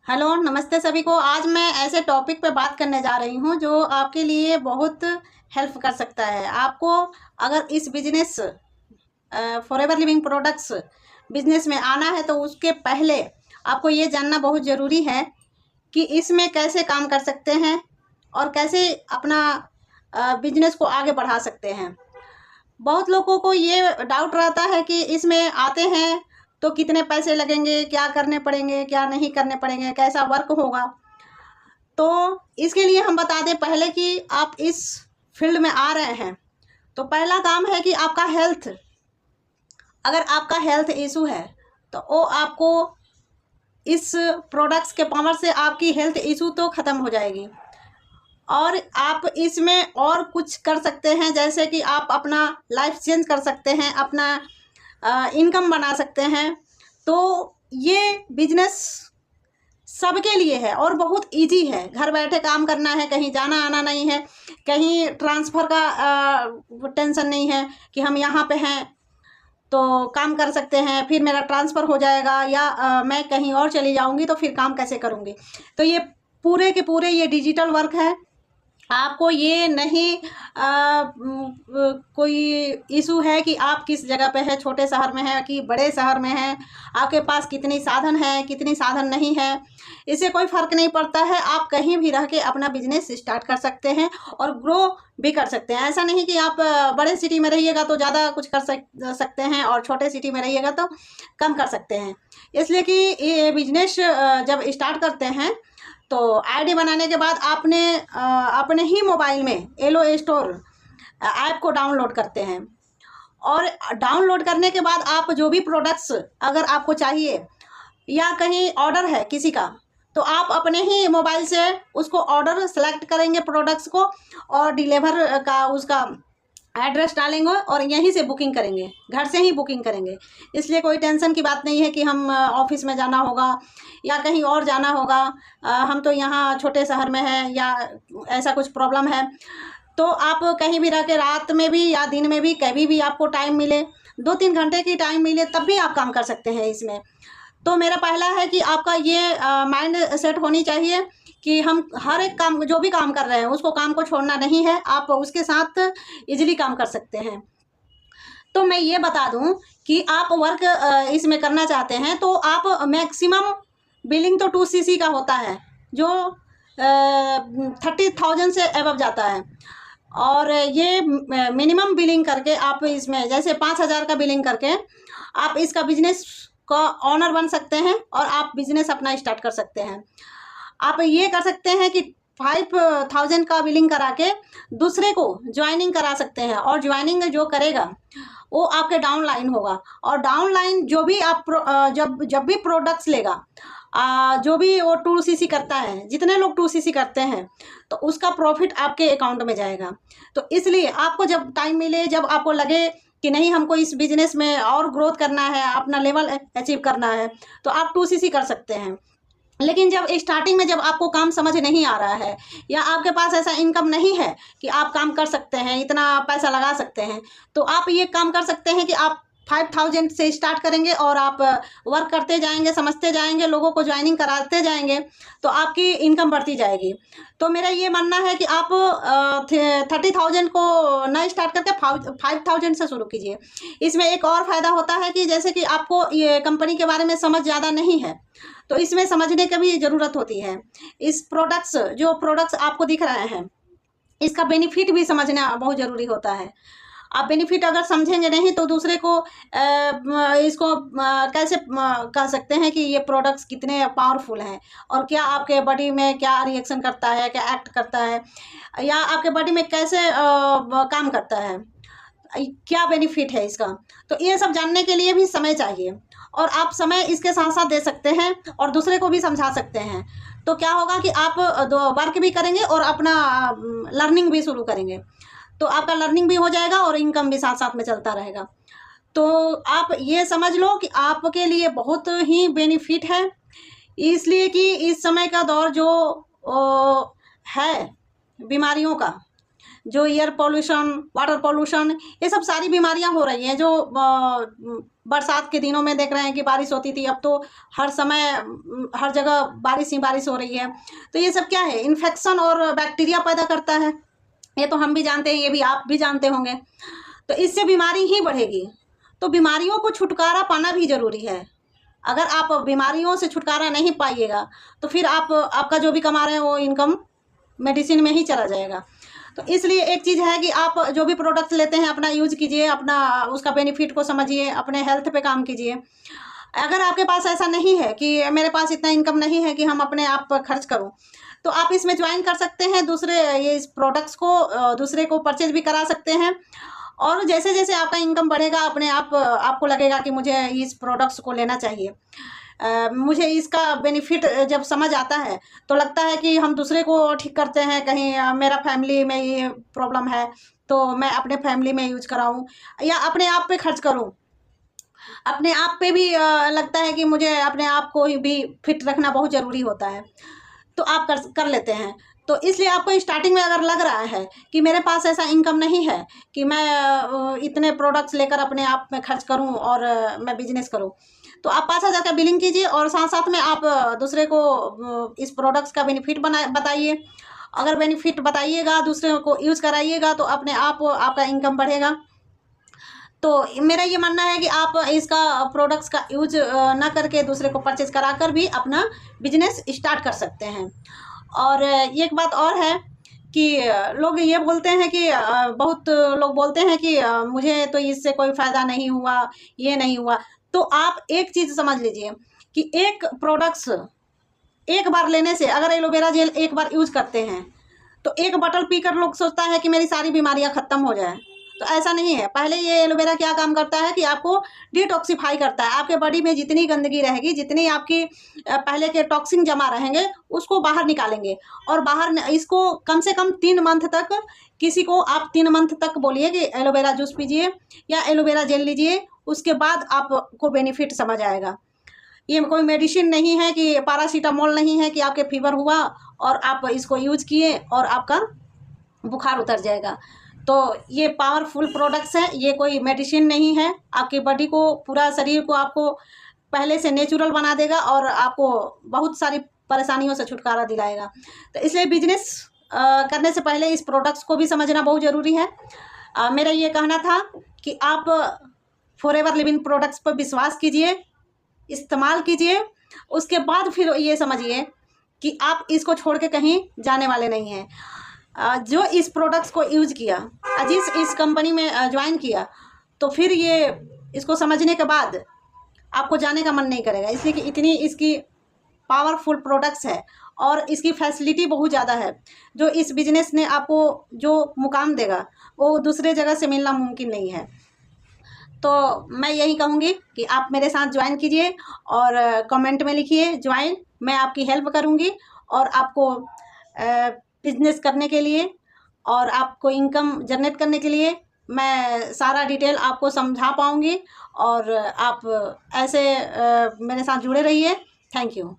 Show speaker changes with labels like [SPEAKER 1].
[SPEAKER 1] Hello, नमस्ते सभी को। आज मैं ऐसे टॉपिक पे बात करने जा रही हूँ जो आपके लिए बहुत हेल्प कर सकता है। आपको अगर इस business forever living products business में आना है तो उसके पहले आपको ये जानना बहुत ज़रूरी है कि इसमें कैसे काम कर सकते हैं और कैसे अपना बिजनेस को आगे बढ़ा सकते हैं। बहुत लोगों को ये डाउट रहता है कि इसमें आते हैं तो कितने पैसे लगेंगे, क्या करने पड़ेंगे, क्या नहीं करने पड़ेंगे, कैसा वर्क होगा। तो इसके लिए हम बता दें पहले कि आप इस फील्ड में आ रहे हैं तो पहला काम है कि आपका हेल्थ, अगर आपका हेल्थ इशू है तो वो आपको इस प्रोडक्ट्स के पावर से आपकी हेल्थ इशू तो ख़त्म हो जाएगी। और आप इसमें और कुछ कर सकते हैं, जैसे कि आप अपना लाइफ चेंज कर सकते हैं, अपना इनकम बना सकते हैं। तो ये बिजनेस सबके लिए है और बहुत इजी है। घर बैठे काम करना है, कहीं जाना आना नहीं है, कहीं ट्रांसफ़र का टेंशन नहीं है कि हम यहाँ पे हैं तो काम कर सकते हैं, फिर मेरा ट्रांसफ़र हो जाएगा या मैं कहीं और चली जाऊँगी तो फिर काम कैसे करूँगी। तो ये पूरे के पूरे ये डिजिटल वर्क है। आपको ये नहीं कोई इशू है कि आप किस जगह पे है, छोटे शहर में है कि बड़े शहर में है, आपके पास कितनी साधन है, कितनी साधन नहीं है, इससे कोई फ़र्क नहीं पड़ता है। आप कहीं भी रह के अपना बिजनेस स्टार्ट कर सकते हैं और ग्रो भी कर सकते हैं। ऐसा नहीं कि आप बड़े सिटी में रहिएगा तो ज़्यादा कुछ कर सकते हैं और छोटे सिटी में रहिएगा तो कम कर सकते हैं। इसलिए कि ये बिजनेस जब स्टार्ट करते हैं तो आईडी बनाने के बाद आपने अपने ही मोबाइल में एलो स्टोर ऐप को डाउनलोड करते हैं। और डाउनलोड करने के बाद आप जो भी प्रोडक्ट्स अगर आपको चाहिए या कहीं ऑर्डर है किसी का तो आप अपने ही मोबाइल से उसको ऑर्डर सेलेक्ट करेंगे प्रोडक्ट्स को और डिलीवर का उसका एड्रेस डालेंगे और यहीं से बुकिंग करेंगे, घर से ही बुकिंग करेंगे। इसलिए कोई टेंशन की बात नहीं है कि हम ऑफिस में जाना होगा या कहीं और जाना होगा। हम तो यहाँ छोटे शहर में हैं या ऐसा कुछ प्रॉब्लम है तो आप कहीं भी रह के रात में भी या दिन में भी कभी भी आपको टाइम मिले, 2-3 घंटे की टाइम मिले तब भी आप काम कर सकते हैं इसमें। तो मेरा पहला है कि आपका ये माइंड सेट होनी चाहिए कि हम हर एक काम, जो भी काम कर रहे हैं उसको काम को छोड़ना नहीं है, आप उसके साथ इजीली काम कर सकते हैं। तो मैं ये बता दूं कि आप वर्क इसमें करना चाहते हैं तो आप मैक्सिमम बिलिंग तो 2cc का होता है जो 30,000 से एबव जाता है। और ये मिनिमम बिलिंग करके आप इसमें जैसे 5,000 का बिलिंग करके आप इसका बिजनेस का ऑनर बन सकते हैं और आप बिजनेस अपना स्टार्ट कर सकते हैं। आप ये कर सकते हैं कि 5,000 का बिलिंग करा के दूसरे को ज्वाइनिंग करा सकते हैं और ज्वाइनिंग जो करेगा वो आपके डाउनलाइन होगा। और डाउनलाइन जो भी आप जब भी प्रोडक्ट्स लेगा, जो भी वो 2cc करता है, जितने लोग 2cc करते हैं तो उसका प्रॉफिट आपके अकाउंट में जाएगा। तो इसलिए आपको जब टाइम मिले, जब आपको लगे कि नहीं हमको इस बिजनेस में और ग्रोथ करना है, अपना लेवल अचीव करना है, तो आप 2cc कर सकते हैं। लेकिन जब स्टार्टिंग में जब आपको काम समझ नहीं आ रहा है या आपके पास ऐसा इनकम नहीं है कि आप काम कर सकते हैं, इतना पैसा लगा सकते हैं, तो आप ये काम कर सकते हैं कि आप 5,000 से स्टार्ट करेंगे और आप वर्क करते जाएंगे, समझते जाएंगे, लोगों को ज्वाइनिंग कराते जाएंगे तो आपकी इनकम बढ़ती जाएगी। तो मेरा ये मानना है कि आप 30,000 को ना स्टार्ट करके 5,000 से शुरू कीजिए। इसमें एक और फ़ायदा होता है कि जैसे कि आपको ये कंपनी के बारे में समझ ज़्यादा नहीं है तो इसमें समझने की भी ज़रूरत होती है। इस जो प्रोडक्ट्स आपको दिख रहे हैं इसका बेनिफिट भी समझना बहुत ज़रूरी होता है। आप बेनिफिट अगर समझेंगे नहीं तो दूसरे को इसको कैसे कह सकते हैं कि ये प्रोडक्ट्स कितने पावरफुल हैं और क्या आपके बॉडी में क्या रिएक्शन करता है, क्या एक्ट करता है या आपके बॉडी में कैसे काम करता है, क्या बेनिफिट है इसका। तो ये सब जानने के लिए भी समय चाहिए और आप समय इसके साथ साथ दे सकते हैं और दूसरे को भी समझा सकते हैं। तो क्या होगा कि आप वर्क भी करेंगे और अपना लर्निंग भी शुरू करेंगे तो आपका लर्निंग भी हो जाएगा और इनकम भी साथ साथ में चलता रहेगा। तो आप ये समझ लो कि आपके लिए बहुत ही बेनिफिट है, इसलिए कि इस समय का दौर जो है बीमारियों का, जो एयर पोल्यूशन, वाटर पोल्यूशन, ये सब सारी बीमारियां हो रही हैं। जो बरसात के दिनों में देख रहे हैं कि बारिश होती थी, अब तो हर समय हर जगह बारिश ही बारिश हो रही है। तो ये सब क्या है, इन्फेक्शन और बैक्टीरिया पैदा करता है। ये तो हम भी जानते हैं, ये भी आप भी जानते होंगे। तो इससे बीमारी ही बढ़ेगी। तो बीमारियों को छुटकारा पाना भी ज़रूरी है। अगर आप बीमारियों से छुटकारा नहीं पाइएगा तो फिर आपका जो भी कमा रहे हैं वो इनकम मेडिसिन में ही चला जाएगा। तो इसलिए एक चीज़ है कि आप जो भी प्रोडक्ट लेते हैं अपना यूज कीजिए, अपना उसका बेनिफिट को समझिए, अपने हेल्थ पे काम कीजिए। अगर आपके पास ऐसा नहीं है कि मेरे पास इतना इनकम नहीं है कि हम अपने आप पर खर्च करूं, तो आप इसमें ज्वाइन कर सकते हैं। इस प्रोडक्ट्स को दूसरे को परचेज भी करा सकते हैं। और जैसे जैसे आपका इनकम बढ़ेगा, अपने आप आपको लगेगा कि मुझे इस प्रोडक्ट्स को लेना चाहिए। मुझे इसका बेनिफिट जब समझ आता है तो लगता है कि हम दूसरे को ठीक करते हैं। कहीं मेरा फैमिली में ये प्रॉब्लम है तो मैं अपने फैमिली में यूज कराऊं या अपने आप पे खर्च करूं। अपने आप पे भी लगता है कि मुझे अपने आप को ही भी फिट रखना बहुत ज़रूरी होता है, तो आप कर लेते हैं। तो इसलिए आपको स्टार्टिंग में अगर लग रहा है कि मेरे पास ऐसा इनकम नहीं है कि मैं इतने प्रोडक्ट्स लेकर अपने आप में खर्च करूं और मैं बिजनेस करूं, तो आप 5,000 का बिलिंग कीजिए और साथ साथ में आप दूसरे को इस प्रोडक्ट्स का बेनिफिट बताइए। अगर बेनिफिट बताइएगा, दूसरे को यूज़ कराइएगा, तो अपने आप आपका इनकम बढ़ेगा। तो मेरा ये मानना है कि आप इसका प्रोडक्ट्स का यूज ना करके दूसरे को परचेज कराकर भी अपना बिजनेस स्टार्ट कर सकते हैं। और एक बात और है कि लोग ये बोलते हैं कि बहुत लोग बोलते हैं कि मुझे तो इससे कोई फ़ायदा नहीं हुआ, ये नहीं हुआ। तो आप एक चीज़ समझ लीजिए कि एक प्रोडक्ट्स एक बार लेने से, अगर एलोवेरा जेल एक बार यूज करते हैं तो एक बॉटल पीकर लोग सोचता है कि मेरी सारी बीमारियां खत्म हो जाए। तो ऐसा नहीं है। पहले ये एलोवेरा क्या काम करता है कि आपको डिटॉक्सिफाई करता है। आपके बॉडी में जितनी गंदगी रहेगी, जितनी आपकी पहले के टॉक्सिन जमा रहेंगे, उसको बाहर निकालेंगे। और इसको कम से कम 3 मंथ तक, किसी को आप 3 मंथ तक बोलिए कि एलोवेरा जूस पीजिए या एलोवेरा जेल लीजिए, उसके बाद आपको बेनिफिट समझ आएगा। ये कोई मेडिसिन नहीं है कि पैरासीटामोल नहीं है कि आपके फीवर हुआ और आप इसको यूज किए और आपका बुखार उतर जाएगा। तो ये पावरफुल प्रोडक्ट्स हैं, ये कोई मेडिसिन नहीं है। आपकी बॉडी को, पूरा शरीर को आपको पहले से नेचुरल बना देगा और आपको बहुत सारी परेशानियों से छुटकारा दिलाएगा। तो इसलिए बिजनेस करने से पहले इस प्रोडक्ट्स को भी समझना बहुत ज़रूरी है। मेरा ये कहना था कि आप फॉरएवर लिविंग प्रोडक्ट्स पर विश्वास कीजिए, इस्तेमाल कीजिए, उसके बाद फिर ये समझिए कि आप इसको छोड़ के कहीं जाने वाले नहीं हैं। जो इस प्रोडक्ट्स को यूज किया, जिस इस कंपनी में ज्वाइन किया, तो फिर ये इसको समझने के बाद आपको जाने का मन नहीं करेगा, इसलिए कि इतनी इसकी पावरफुल प्रोडक्ट्स है और इसकी फैसिलिटी बहुत ज़्यादा है। जो इस बिजनेस ने आपको जो मुकाम देगा वो दूसरे जगह से मिलना मुमकिन नहीं है। तो मैं यही कहूँगी कि आप मेरे साथ ज्वाइन कीजिए और कमेंट में लिखिए ज्वाइन, मैं आपकी हेल्प करूँगी और आपको बिजनेस करने के लिए और आपको इनकम जनरेट करने के लिए मैं सारा डिटेल आपको समझा पाऊँगी। और आप ऐसे मेरे साथ जुड़े रहिए। Thank you.